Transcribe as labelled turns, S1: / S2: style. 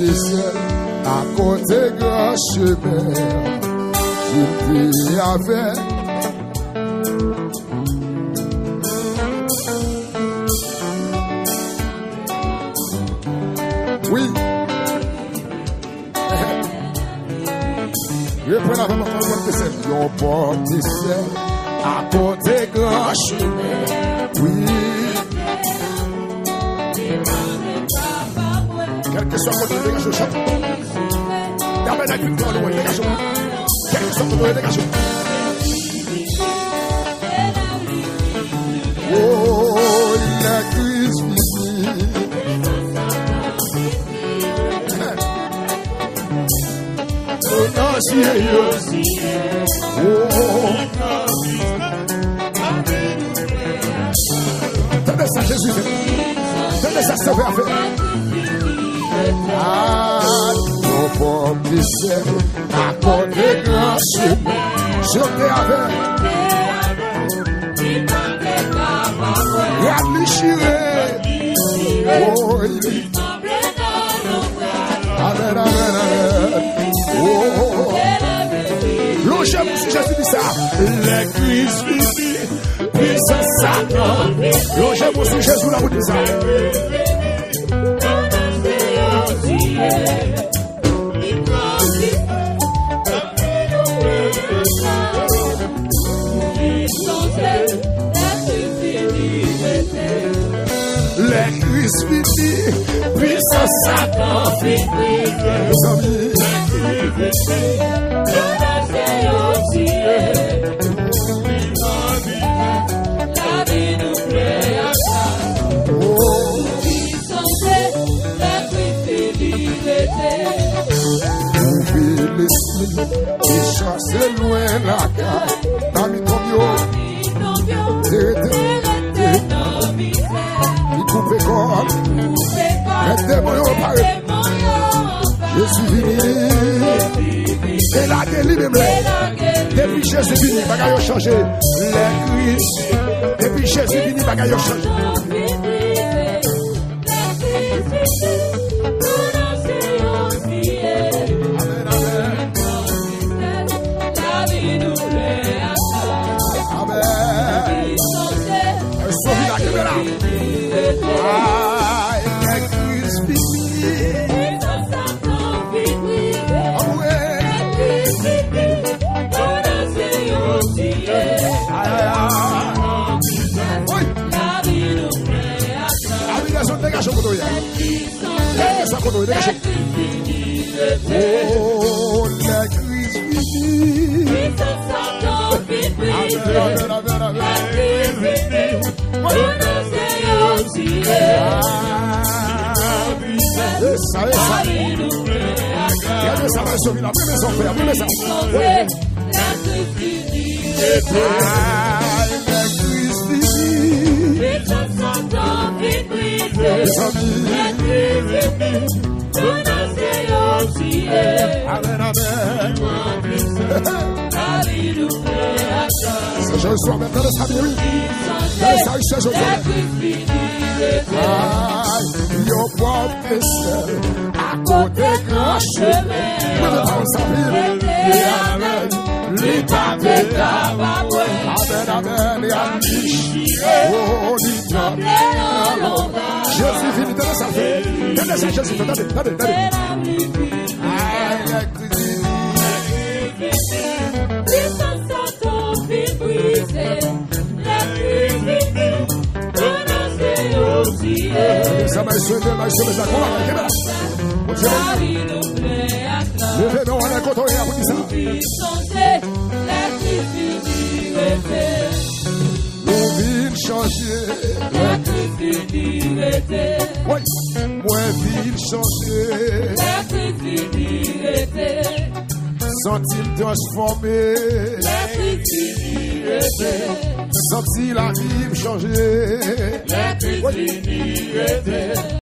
S1: porté seul à côté grand chemin. J'étais avec. Oui. Je prends la main pour porter seul. Yon porté seul à côté grand chemin. Oui. Quel que soit votre dégagement, chante. D'abord, la victoire, le dégagement. Quel que soit votre dégagement. Oh, la crise finie. Oh, non, si, oh. Tenez ça, Jésus. Tenez ça, ça va faire. Ah, non, pas blessé, à côté grand chemin, je t'ai avec. Regarde les chirés, oh, il est. Amen, amen, amen. Oh, l'ongé, si Jésus dit ça, l'église finie, puissance Satan. L'ongé, si Jésus l'a dit ça. L'église finie, puissance Satan finie. Mes amis, et chasser loin la carte. Tami Tobio, il coupe corps, les démons ont parlé. Je suis venu, et la délivré. Depuis Jésus venu, bagaille a changé. Les Christ, depuis Jésus venu, bagaille a changé. Oh, la crise finie. Ça va sauver la première son frère, première ça. La crise finie. Amen, amen. Je reçois maintenant de sa vie, oui. Dans sa richesse, je reçois. Yo porte seul à côté grand chemin. Oui, mais dans sa vie, amen. L'état d'état, amen, amen. Et à l'Ichiré, oh, l'état. Jésus vit dans sa vie. Tenez ça, Jésus, tenez. Ça va sauver la levez-nous, on a côtoyé à vous dire ça. Nous vîmes changer. Oui, moi vîmes changer. Senti transformé. Senti la vie changer. Oui.